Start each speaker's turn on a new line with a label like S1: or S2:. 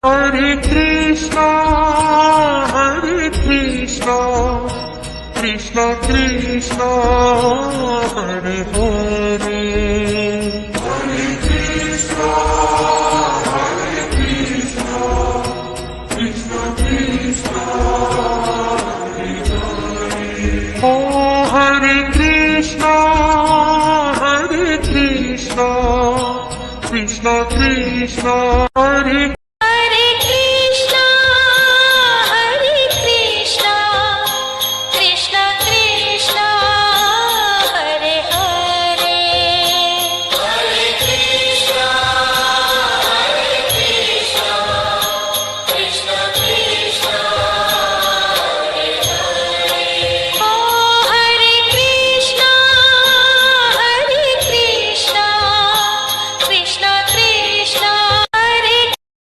S1: Hare Krishna, Krishna Krishna, Hare Hare. Hare Krishna, Krishna Krishna, Hare Hare. Oh, Hare Krishna, Krishna Krishna.